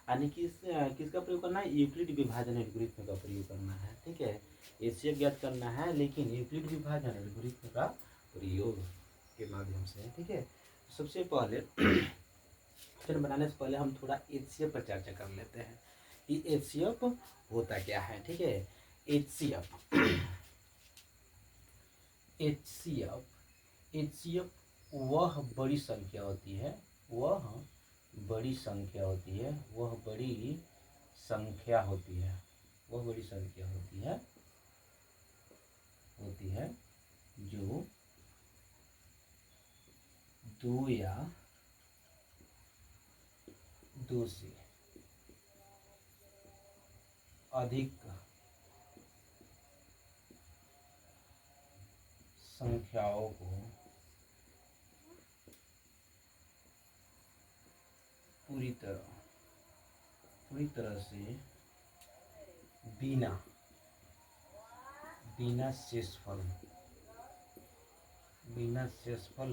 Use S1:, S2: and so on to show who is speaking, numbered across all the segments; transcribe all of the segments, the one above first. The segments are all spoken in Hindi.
S1: यानी कि किसका प्रयोग करना है, यूक्लिड विभाजन एल्गोरिथ्म का प्रयोग करना है। ठीक है, एचसीएफ ज्ञात करना है लेकिन यूक्लिड विभाजन एल्गोरिथ्म का प्रयोग के माध्यम से। ठीक है, सबसे पहले क्वेश्चन बनाने से पहले हम थोड़ा एचसीएफ पर चर्चा कर लेते हैं कि एचसीएफ होता क्या है। ठीक है, एचसीएफ एचसीएफ एचसीएफ वह बड़ी संख्या होती है, वह बड़ी संख्या होती है, वह बड़ी संख्या होती है, वह बड़ी संख्या होती है जो दो या दो से अधिक संख्याओं को पूरी तरह से बिना शेषफल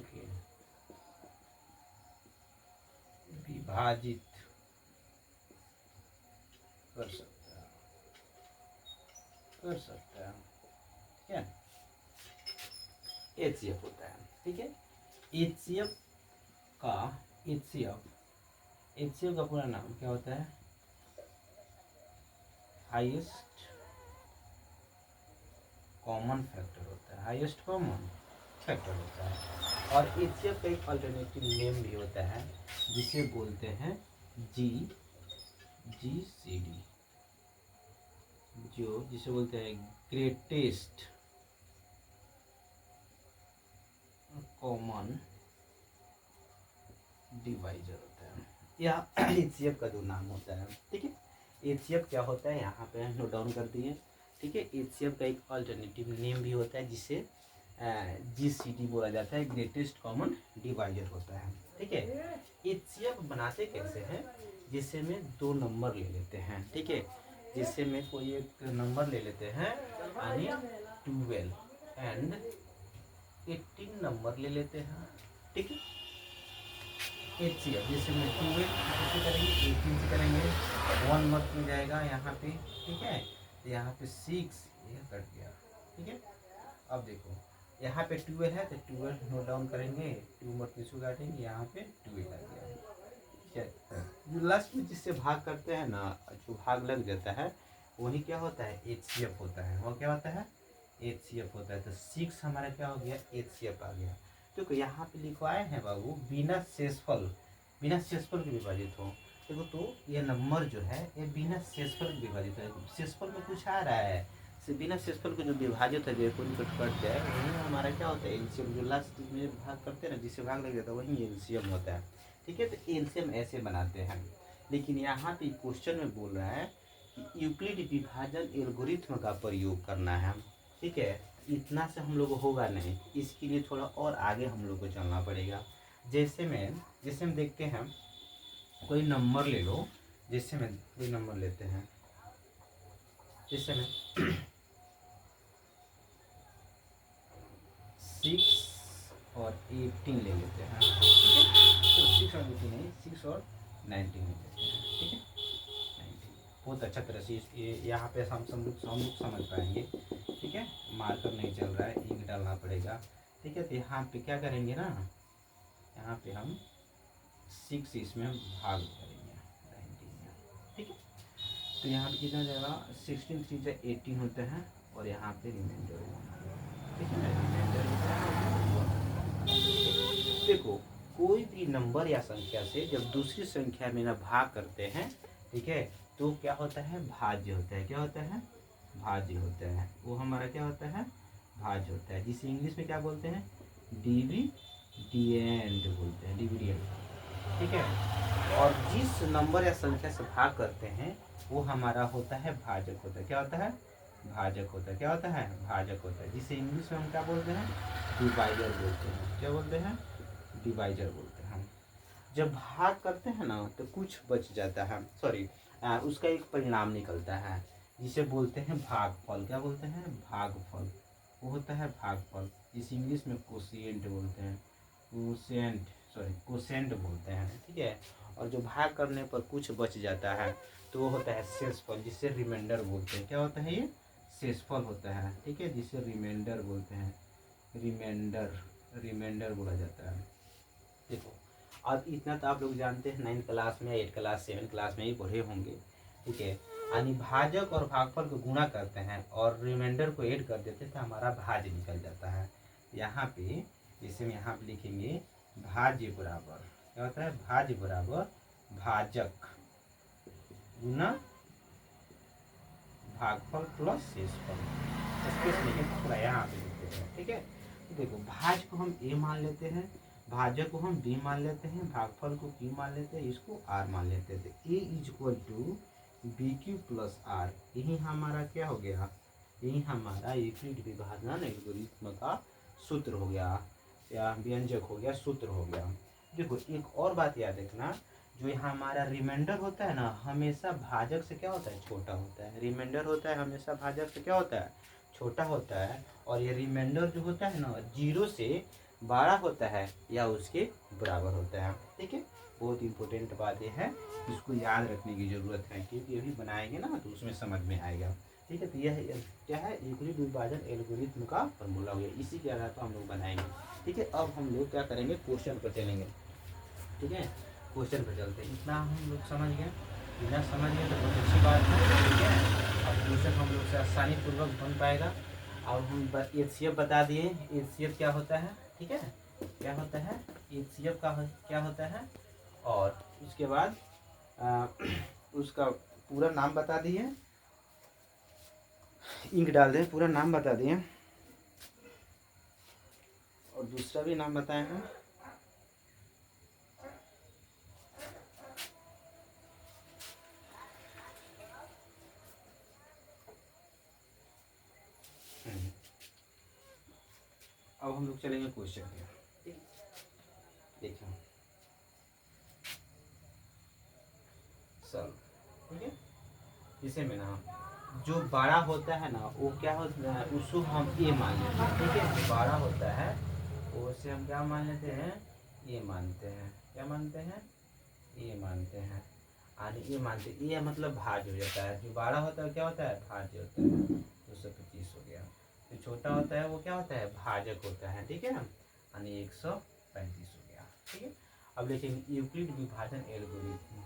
S1: के विभाजित कर सकता है क्या, एचसीएफ होता है। ठीक है, एचसीएफ का पूरा नाम क्या होता है, हाईएस्ट कॉमन फैक्टर होता है, हाईएस्ट कॉमन फैक्टर होता है। और एचसीएफ का एक अल्टरनेटिव नेम भी होता है जिसे बोलते हैं जीसीडी, जिसे बोलते हैं ग्रेटेस्ट कॉमन डिवाइजर होता है। यह एचसीएफ का जो नाम होता है। ठीक है, एचसीएफ क्या होता है यहाँ पे नोट डाउन कर दिए। ठीक है, एचसीएफ का एक अल्टरनेटिव नेम भी होता है जिसे जीसीडी बोला जाता है, ग्रेटेस्ट कॉमन डिवाइजर होता है। ठीक है, एचसीएफ बनाते कैसे हैं, जिससे में दो नंबर ले लेते हैं। ठीक है, जिससे में कोई एक नंबर ले लेते हैं यानी 12 एंड 18 नंबर ले लेते हैं। ठीक है, एचसीएफ जैसे में 12 से करेंगे, 18 से करेंगे, 1 मत में जाएगा यहाँ पे। ठीक है, तो यहाँ पे 6 ये कट गया। ठीक है, अब देखो यहाँ पे 12 है तो 12 नोट डाउन करेंगे, 2 मत पीछे काटेंगे, यहाँ पे 12 आ गया। ठीक है, जो लास्ट में जिससे भाग करते हैं ना, जो भाग लग जाता है वही क्या होता है, एचसीएफ होता है। वो क्या होता है, एचसीएफ होता है। तो 6 हमारा क्या हो गया, एचसीएफ आ गया। देखो यहाँ पे लिखवाए हैं बाबू बिना शेषफल के विभाजित हो। देखो तो ये नंबर जो है ये बिना शेषफल के विभाजित है। शेषफल में कुछ आ रहा है, से बिना शेषफल को जो विभाजित है, जो कोई कट जाए, वही हमारा क्या होता है, एलसीएम। जो लास्ट में भाग करते हैं ना, जिससे भाग लग जाता है वही एलसीएम होता है। ठीक है, तो एलसीएम ऐसे बनाते हैं। लेकिन यहाँ पे क्वेश्चन में बोल रहा है कि यूक्लिड विभाजन एल्गोरिथ्म का प्रयोग करना है। ठीक है, इतना से हम लोग होगा नहीं, इसके लिए थोड़ा और आगे हम लोग को चलना पड़ेगा। जैसे हम देखते हैं, कोई नंबर ले लो, जैसे में कोई नंबर लेते हैं, जैसे में 6 और 18 ले लेते हैं। ठीक है, तो 6 और 18 नहीं, 6 और 19 ले लेते हैं। ठीक है, 19 बहुत अच्छा तरह से यहाँ पे हम लोग समझ पाएंगे। ठीक है, मार्कर नहीं चल रहा है, इंक डालना पड़ेगा। ठीक है, तो यहाँ पे क्या करेंगे ना, यहाँ पे हम 6 इसमें भाग करेंगे 19 में। ठीक है, तो यहाँ पे कितना जाएगा, 16 3 से 18 होते हैं और यहाँ पे रिमाइंडर 1। ठीक है, रिमाइंडर देखो कोई भी नंबर या संख्या से जब दूसरी संख्या में ना भाग करते हैं, ठीक है, तो क्या होता है, भाज्य होता है। क्या होता है, भाज्य होता है। वो हमारा क्या होता है, भाज्य होता है, जिसे इंग्लिश में क्या बोलते हैं, डिविडेंड बोलते हैं, डिविडेंड। ठीक है, और जिस नंबर या संख्या से भाग करते हैं वो हमारा होता है भाजक होता है। क्या होता है, भाजक होता है। क्या होता है, भाजक होता है, जिसे इंग्लिश में हम क्या बोलते हैं, डिवाइजर बोलते हैं। क्या बोलते हैं, डिवाइजर बोलते हैं। हम जब भाग करते हैं ना तो कुछ बच जाता है, सॉरी उसका एक परिणाम निकलता है जिसे बोलते हैं भागफल। क्या बोलते हैं, भागफल। वो होता है भागफल, जिसे इंग्लिश में कोशिएंट बोलते हैं, कोसेंट बोलते हैं। ठीक है, और जो भाग करने पर कुछ बच जाता है तो वो होता है शेषफल, जिसे रिमाइंडर बोलते हैं। क्या होता है ये? शेषफल होता है, ठीक है, जिसे रिमाइंडर बोलते हैं। रिमाइंडर बोला जाता है। देखो अब इतना तो आप लोग जानते हैं, 9th क्लास में, 8th क्लास, 7th क्लास में ही पढ़े होंगे, ठीक है। यानी भाजक और भागफल को गुणा करते हैं और रिमाइंडर को ऐड कर देते हैं तो हमारा भाज्य निकल जाता है। यहाँ पे जैसे हम यहाँ पे लिखेंगे भाज्य बराबर, क्या होता है? भाज्य बराबर भाजक गुना भागफल प्लस शेषफल। स्पेस लेके थोड़ा यहाँ पे लिख देते हैं, ठीक है। तो देखो भाज को हम ए मान लेते हैं, भाजक को हम बी मान लेते हैं, भागफल को पी मान लेते हैं, इसको आर मान लेते हैं। तो A is equal to B Q plus R, यही हमारा क्या हो गया? यही हमारा यूक्लिड विभाजन एल्गोरिथ्म का सूत्र हो गया, या व्यंजक हो गया, सूत्र हो गया। देखो एक और बात याद रखना, जो यहाँ हमारा रिमाइंडर होता है ना, हमेशा भाजक से क्या होता है? छोटा होता है। रिमाइंडर होता है हमेशा भाजक से क्या होता है? छोटा होता है। और ये रिमाइंडर जो होता है ना, 0 से बड़ा होता है या उसके बराबर होता है, ठीक है। बहुत इंपॉर्टेंट बात यह है, इसको याद रखने की ज़रूरत है, क्योंकि अभी बनाएंगे ना तो उसमें समझ में आएगा, ठीक है। तो यह क्या है? यूक्लिड विभाजन एल्गोरिथ्म का फॉर्मूला हो गया, इसी के आधार पर हम लोग बनाएंगे, ठीक है। अब हम लोग क्या करेंगे? क्वेश्चन पर चलेंगे, ठीक है। क्वेश्चन पर चलते हैं। इतना हम लोग समझ गए, बिना समझ गए तो बहुत अच्छी बात है, ठीक है। अब क्वेश्चन हम लोग से आसानी पूर्वक बन पाएगा। और हम HCF बता दिए, HCF क्या होता है, ठीक है, क्या होता है HCF का क्या होता है। और उसके बाद उसका पूरा नाम बता दिए, इंक डाल दें, पूरा नाम बता दिए, और दूसरा भी नाम बताए हैं। अब हम लोग चलेंगे क्वेश्चन पे, देखिए सर, ठीक है। इसे में ना जो बड़ा होता है ना वो क्या होता है? उसको हम ए मान लेते हैं, ठीक है। जो बड़ा होता है उसे हम क्या मान लेते हैं? ए मानते हैं। क्या मानते हैं? ए मानते हैं। और ये मानते, ये मतलब भाज्य हो जाता है। जो बड़ा होता है क्या होता है? भाज्य होता है। 225 हो गया। जो छोटा होता है वो क्या होता है? भाजक होता है, ठीक है ना। यानी 135 हो गया, ठीक है। अब देखेंगे यूक्लिड विभाजन एल्गोरिथम,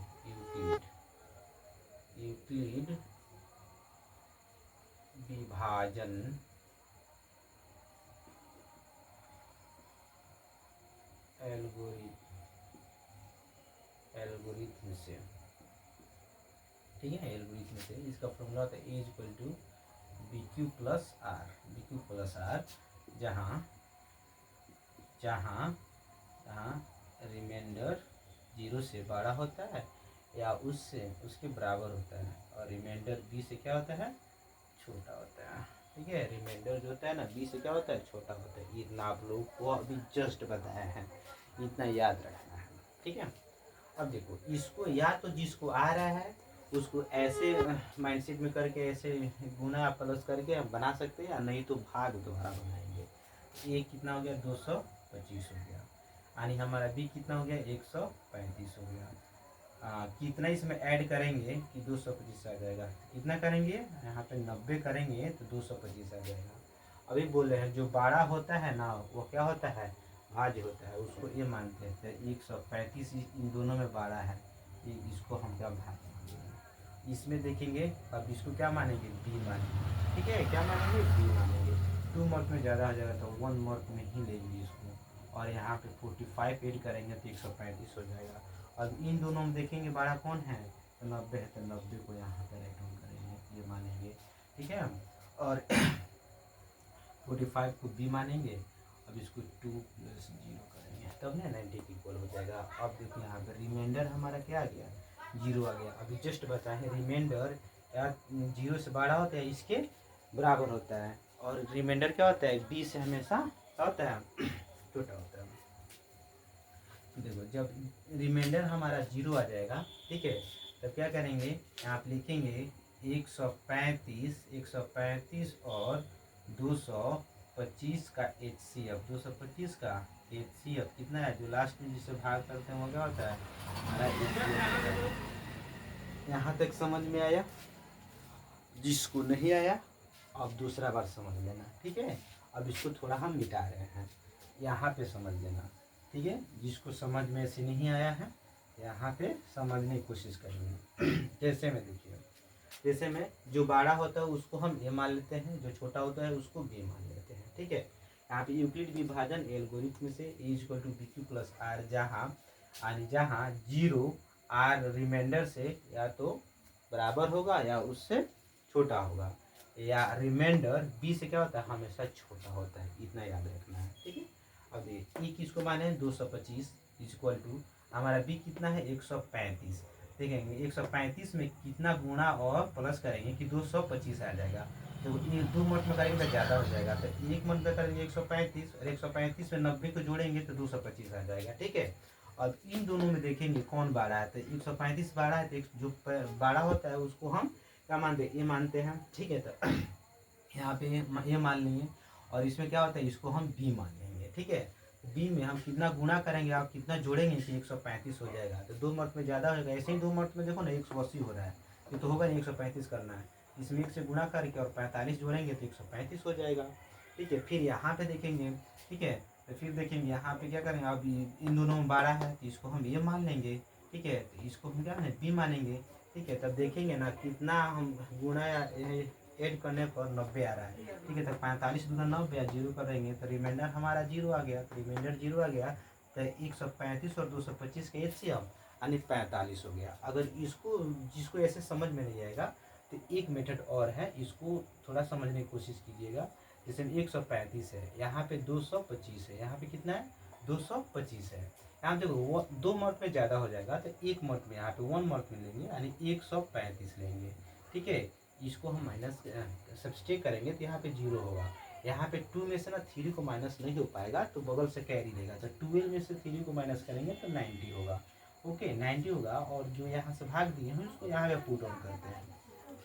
S1: यूक्लिड विभाजन एल्गोरिथम से, ठीक है, एल्गोरिथम से इसका फॉर्मूला होता है A equal to B Q plus R, B Q plus R, जहाँ जहाँ जहाँ रिमाइंडर 0 से बड़ा होता है या उससे उसके बराबर होता है, और रिमाइंडर बी से क्या होता है? छोटा होता है, ठीक है। रिमाइंडर जो होता है ना, बी से क्या होता है? छोटा होता है। इतना आप लोग को अभी जस्ट बताया है, इतना याद रखना है, ठीक है। अब देखो इसको या तो जिसको आ रहा है उसको ऐसे माइंडसेट में करके ऐसे गुना प्लस करके हम बना सकते हैं, या नहीं तो भाग दोबारा बनाएंगे। ए कितना हो गया? 225 हो गया। यानी हमारा बी कितना हो गया? 135 हो गया। कितना इसमें ऐड करेंगे कि 225 आ जाएगा? कितना करेंगे यहाँ पे? 90 करेंगे तो 225 आ जाएगा। अभी बोल रहे हैं जो बड़ा होता है ना वो क्या होता है? भाज्य होता है, उसको ये मानते हैं। 135 इन दोनों में बड़ा है, ये इसको हम क्या भाज्य मानेंगे। इसमें देखेंगे अब इसको क्या मानेंगे? बी मानेंगे, ठीक है। क्या मानेंगे? बी मानेंगे। 2 मार्क में ज़्यादा हो जाएगा तो 1 मार्क में ही लेंगे इसको, और यहाँ पे 45 ऐड करेंगे तो 135 हो जाएगा। अब इन दोनों में देखेंगे बड़ा कौन है? तो 90 है, तो 90 को यहाँ पर राइट ऑन करेंगे, ये मानेंगे, ठीक है। और 45 को बी मानेंगे। अब इसको 2 + 0 करेंगे तब ना 90 के इक्वल हो जाएगा। अब देखिए यहाँ पर रिमाइंडर हमारा क्या आ गया? 0 आ गया। अभी जस्ट बताएं रिमाइंडर या 0 से बड़ा होता है इसके बराबर होता है, और रिमाइंडर क्या होता है? बी से हमेशा क्या होता है? छोटा होता है। देखो जब रिमाइंडर हमारा 0 आ जाएगा, ठीक है, तब क्या करेंगे? यहाँ पे लिखेंगे 135 और 225 का HCF, 225 का HCF कितना है, जो लास्ट में जिससे भाग करते हैं वो क्या होता है हमारा HCF होता है। यहाँ तक समझ में आया? जिसको नहीं आया अब दूसरा बार समझ लेना, ठीक है। अब इसको थोड़ा हम मिटा रहे हैं, यहाँ पे समझ लेना, ठीक है। जिसको समझ में ऐसे नहीं आया है यहाँ पे समझने की कोशिश करेंगे। जैसे में देखिए, जैसे में जो बड़ा होता है उसको हम ए मान लेते हैं, जो छोटा होता है उसको बी मान लेते हैं, ठीक है। यहाँ पे यूक्लिड विभाजन एल्गोरिथम से A equal to B Q plus R, जहाँ जीरो आर रिमाइंडर से या तो बराबर होगा या उससे छोटा होगा, या रिमाइंडर बी से क्या होता है हमेशा छोटा होता है, इतना याद रखना है, ठीक है। अब ये किसको माने 225 इक्वल टू हमारा बी कितना है 135। देखेंगे 135 में कितना गुणा और प्लस करेंगे कि 225 आ जाएगा, तो ये 2 मत में करेंगे तो ज़्यादा हो जाएगा, तो 1 मत में करेंगे 135 और 135 में 90 को जोड़ेंगे तो 225 आ जाएगा, ठीक है। अब इन दोनों में देखेंगे कौन बड़ा है, तो 135 बड़ा है, तो जो बड़ा होता है उसको हम क्या मानते हैं, ए मानते हैं, ठीक है। तो यहाँ पे ए मान लेंगे और इसमें क्या होता है इसको हम बी मान लेंगे, ठीक है। बी में हम कितना गुणा करेंगे आप कितना जोड़ेंगे कि 135 हो जाएगा, तो 2 मर्त में ज़्यादा होगा, ऐसे ही 2 मर्त में देखो ना 180 हो रहा है, ये तो होगा नहीं 135 करना है, इसमें 1 से गुणा करके और 45 जोड़ेंगे तो 135 हो जाएगा, ठीक है। फिर यहाँ पे देखेंगे, ठीक है, तो फिर देखेंगे यहाँ पे क्या करेंगे, अब इन दोनों में 12 है तो इसको हम ये मान लेंगे, ठीक है, तो इसको हम क्या बी मानेंगे, ठीक है। तब देखेंगे ना कितना हम गुणा ऐड करने पर 90 आ रहा है, ठीक है। तो 45 गुना 90 या जीरो करेंगे तो रिमाइंडर हमारा जीरो आ गया, तो रिमाइंडर जीरो आ गया, तो 135 और 225 के एचसीएफ यानी 45 हो गया। अगर इसको जिसको ऐसे समझ में नहीं आएगा तो एक मेथड और है, इसको थोड़ा समझने की कोशिश कीजिएगा। जैसे 135 है, यहाँ पे 225 है, यहाँ पे कितना है 225 है, यहाँ देखो वो 2 मर्त में ज़्यादा हो जाएगा तो 1 मर्त में यहाँ पे 1 मर्त में लेंगे यानी 135 लेंगे, ठीक है। इसको हम माइनस सब्सट्रैक्ट करेंगे तो यहाँ पे 0 होगा, यहाँ पे 2 में से ना 3 को माइनस नहीं हो पाएगा तो बगल से कैरी देगा, तो 12 में से 3 को माइनस करेंगे तो 90 होगा, ओके 90 होगा। और जो यहाँ से भाग दिए हैं उसको यहाँ पे पुट ऑन करते हैं,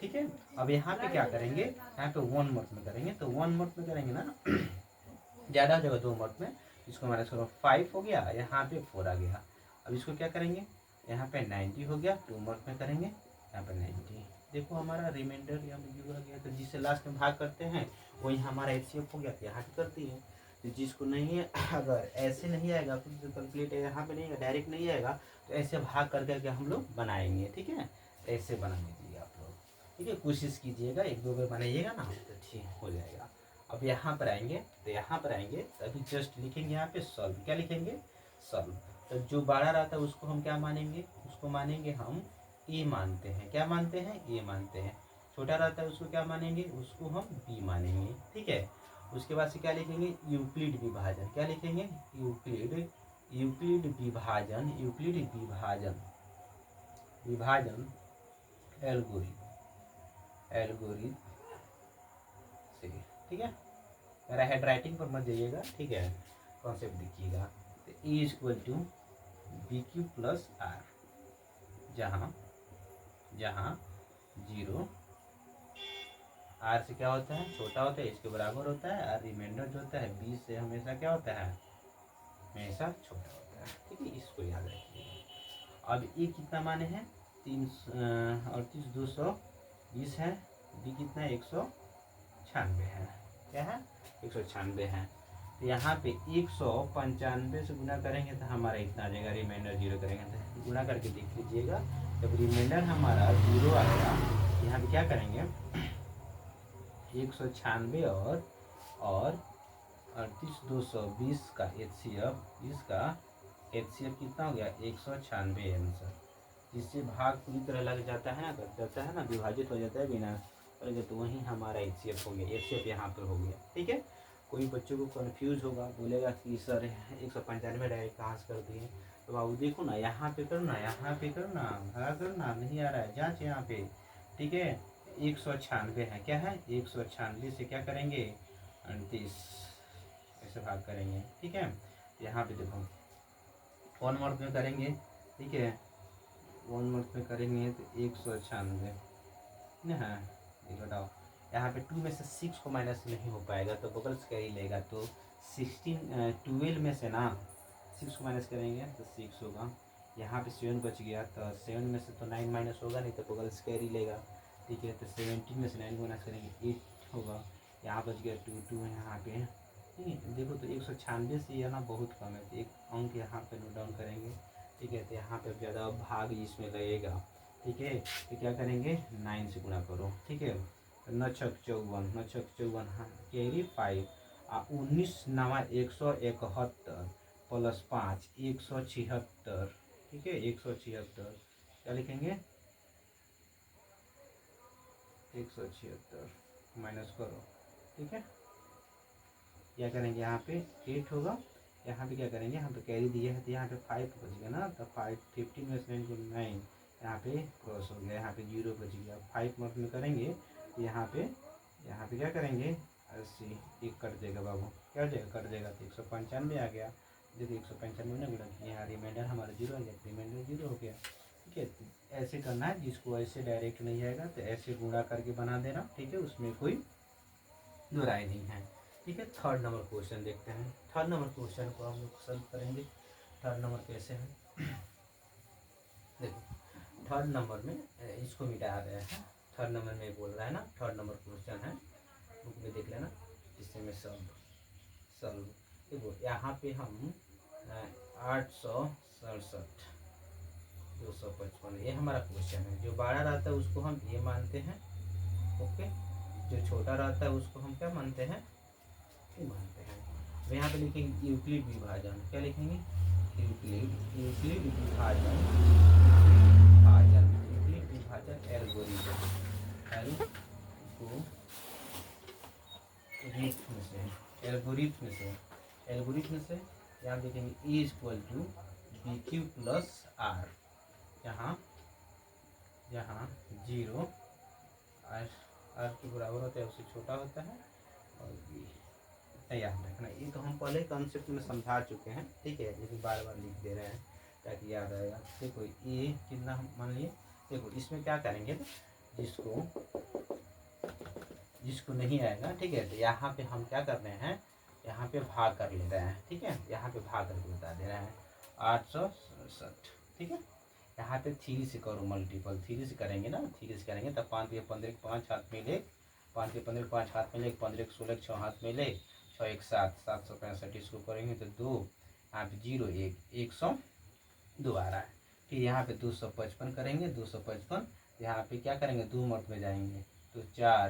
S1: ठीक है। अब यहाँ पे क्या करेंगे, यहाँ पे 1 मर्त में करेंगे, तो 1 मर्त में करेंगे ना ज़्यादा हो जाएगा 2 मर्त में, इसको माइनस करो 5 हो गया, यहाँ पे 4 आ गया। अब इसको क्या करेंगे, यहाँ पे 90 हो गया, 2 मर्त में करेंगे, यहाँ पे 90, देखो हमारा रिमाइंडर यहाँ पे जीरो आ गया, तो जिससे लास्ट में भाग करते हैं वही हमारा एचसीएफ हो गया, तो यहाँ करती है। तो जिसको नहीं है अगर ऐसे नहीं आएगा कुछ जो कैलकुलेट है यहाँ पे नहीं आएगा, डायरेक्ट नहीं आएगा, तो ऐसे भाग कर करके हम लोग बनाएंगे, ठीक है। ऐसे बना लीजिए आप लोग, ठीक है, कोशिश कीजिएगा, 1-2 बार बनाइएगा ना तो ठीक हो जाएगा। अब यहाँ पर आएंगे, तो यहाँ पर आएंगे तो अभी जस्ट लिखेंगे यहाँ पे सॉल्व, क्या लिखेंगे सॉल्व। तो जो बड़ा रहता है उसको हम क्या मानेंगे, उसको मानेंगे हम ए मानते हैं, क्या मानते हैं ए मानते हैं। छोटा रहता है उसको क्या मानेंगे, उसको हम बी मानेंगे, ठीक है। उसके बाद से क्या लिखेंगे यूक्लिड विभाजन, क्या लिखेंगे यूक्लिड विभाजन, यूक्लिड विभाजन विभाजन एल्गोरिथम से, ठीक है। मेरा हेड राइटिंग पर मत जाइएगा, ठीक है, कॉन्सेप्ट देखिएगा। तो A equal to B Q plus R, जहाँ जहाँ 0 आर से क्या होता है छोटा होता है, इसके बराबर होता है, और रिमाइंडर जो होता है बी से हमेशा क्या होता है हमेशा छोटा होता है, ठीक है, इसको याद रखिएगा। अब ए कितना माने हैं 338 220 है, बी कितना है 196 है, क्या है 196 है। तो यहाँ पे 195 से गुना करेंगे तो हमारा इतना आ जाएगा, रिमाइंडर 0 करेंगे तो गुना करके देख लीजिएगा, जब रिमाइंडर हमारा 0 आएगा यहाँ पे क्या करेंगे 196 और 38 220 का एचसीएफ, इसका एचसीएफ कितना हो गया 196 आंसर, जिससे भाग पूरी तरह लग जाता है ना, कट जाता है ना, विभाजित हो जाता है बिना करेंगे, तो वही हमारा एचसीएफ हो गया, एचसीएफ यहाँ पर हो गया, ठीक है। कोई बच्चों को कंफ्यूज होगा, बोलेगा कि सर 195 डायरेक्ट कहाँ से कर दिए, तो बाबू देखो ना यहाँ पे करो ना, यहाँ पे करो ना, भगा करो ना, नहीं आ रहा है जांच यहाँ पे, ठीक है। 196 है, क्या है 196 से क्या करेंगे 38 ऐसे भाग करेंगे, ठीक है। यहाँ पे देखो 1 मर्थ में करेंगे, ठीक है, 1 मर्थ में करेंगे तो 196 ना, ये बताओ यहाँ पे 2 में से 6 को माइनस नहीं हो पाएगा तो बगल से कैरी लेगा, तो 12 में से ना 6 को माइनस करेंगे तो 6 होगा। यहाँ पे 7 बच गया, तो 7 में से तो 9 माइनस होगा नहीं, तो बगल से कैरी लेगा। ठीक है, तो 17 में से 9 को माइनस करेंगे 8 होगा। यहाँ बच गया 2 यहाँ पे। ठीक है, देखो तो 196 से ये ना बहुत कम है, तो एक अंक यहाँ पे नोट डाउन करेंगे। ठीक है, तो यहाँ पे ज़्यादा भाग इसमें लगेगा। ठीक है, तो क्या करेंगे 9 से गुणा करो। ठीक है, तो 9 छक 54, 9 छक 54 हाँ कैरी 5 आ 19 नवा 171 प्लस 5 176। ठीक है, 176 क्या लिखेंगे 176 माइनस करो। ठीक है, क्या करेंगे यहाँ पे 8 होगा। यहाँ पे क्या करेंगे, यहाँ पे कैरी दिया है तो यहाँ पे 5 बच गया ना, तो 5 15 में से 9 को 9 यहाँ पे क्रॉस हो गया, यहाँ पे 0 बच गया। 5 मत में करेंगे तो यहाँ पे क्या करेंगे 80 एक कट देगा बाबू, क्या हो जाएगा कट देगा, तो 195 आ गया। देखो 195 ने गुणा किया, यहाँ रिमाइंडर हमारा 0 आ गया, रिमाइंडर 0 हो गया। ठीक है, तो ऐसे करना है, जिसको ऐसे डायरेक्ट नहीं आएगा तो ऐसे गुणा करके बना देना। ठीक है, उसमें कोई दो राय नहीं है। ठीक है, थर्ड नंबर क्वेश्चन देखते हैं। थर्ड नंबर क्वेश्चन को हम लोग सॉल्व करेंगे। थर्ड नंबर कैसे है देखो, थर्ड नंबर में इसको मिटा रहे हैं। थर्ड नंबर में बोल रहा है ना, थर्ड नंबर क्वेश्चन है, बुक में देख लेना, जिससे में सॉल्व देखो। यहाँ पे हम 867 255 ये हमारा क्वेश्चन है। जो बड़ा रहता है उसको हम ये मानते हैं, ओके। जो छोटा रहता है उसको हम क्या मानते हैं, ये मानते हैं। तो यहाँ पे लिखेंगे यूक्लिड विभाजन, क्या लिखेंगे यूक्लिड विभाजन एल्गोरिथम से यहाँ देखेंगे E equal to B Q plus R, यहाँ 0 आर के बराबर होता है, उससे छोटा होता है, और बी याद रखना। ये तो हम पहले कॉन्सेप्ट में समझा चुके हैं। ठीक है, लेकिन बार बार लिख दे रहे हैं ताकि याद आएगा। देखो ये कितना हम मान लिए, देखो इसमें क्या करेंगे, जिसको नहीं आएगा, ठीक है, तो यहाँ पे हम क्या कर रहे हैं, यहाँ पे भाग कर ले रहे हैं। ठीक है, यहाँ पे भाग करके बता दे रहे हैं 867। ठीक है, यहाँ पे 3 से करो मल्टीपल, 3 से करेंगे ना, 3 से करेंगे तब 5 या 15 5 हाथ में ले, 5 या 15 5 हाथ में ले, 15 16 6 हाथ में ले, 6 1 7 765 इसको करेंगे तो 2 यहाँ पे 0 1 102 आ रहा है। फिर यहाँ पे 255 करेंगे, 255 यहाँ पे क्या करेंगे 2 मर्द में जाएंगे, तो 4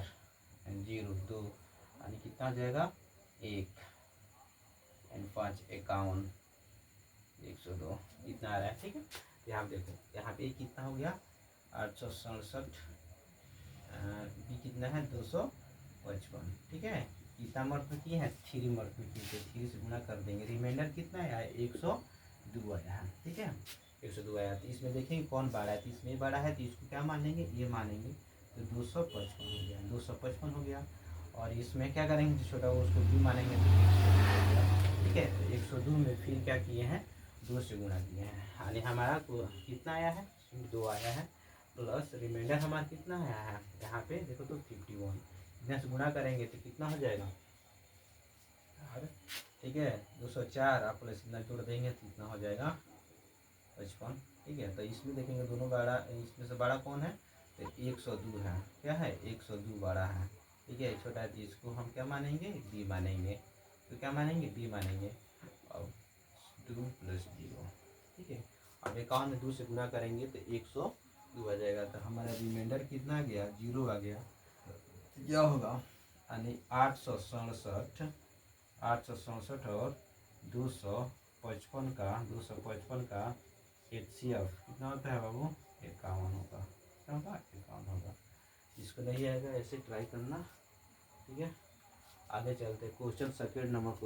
S1: 0 2 यानी कितना हो जाएगा 1 एंड 5 51 102 इतना आ रहा है। ठीक है, यहाँ देखो यहाँ पे कितना हो गया 867, बी कितना है 255। ठीक है, कितना मर्द में किए हैं 3 मर्द में किए, तो 3 से गुना कर देंगे, रिमाइंडर कितना आया 102 आया है। ठीक है, 102 आया, तो इसमें देखेंगे कौन बड़ा है, तो इसमें बड़ा है तो इसको क्या मानेंगे ये मानेंगे, तो 255 हो गया, 255 हो गया। और इसमें क्या करेंगे जो छोटा वो उसको भी मानेंगे तो 102 हो गया। ठीक है, तो 102 में फिर क्या किए हैं 2 से गुणा किए हैं, यानी हमारा कितना आया है 2 आया है, प्लस रिमाइंडर हमारा कितना आया है यहाँ पे देखो तो 51, इतना से गुणा करेंगे तो कितना हो जाएगा। ठीक है, 204 आप प्लस इतना जोड़ देंगे तो इतना हो जाएगा 55। ठीक है, तो इसमें देखेंगे दोनों बड़ा, इसमें से बड़ा कौन है तो 102 है, क्या है 102 बड़ा है। ठीक है, छोटा है तो इसको हम क्या मानेंगे बी मानेंगे, तो क्या मानेंगे बी मानेंगे, और 2 + 0। ठीक है, अब 51 में 2 से गुणा करेंगे तो 102 आ जाएगा, तो हमारा रिमाइंडर कितना आ गया 0 आ गया। क्या होगा यानी 867 और 255 का HCF कितना होता है बाबू 51 होगा, क्या होगा 51 होगा। इसको नहीं आएगा ऐसे ट्राई करना। ठीक है, आगे चलते क्वेश्चन सेकंड नंबर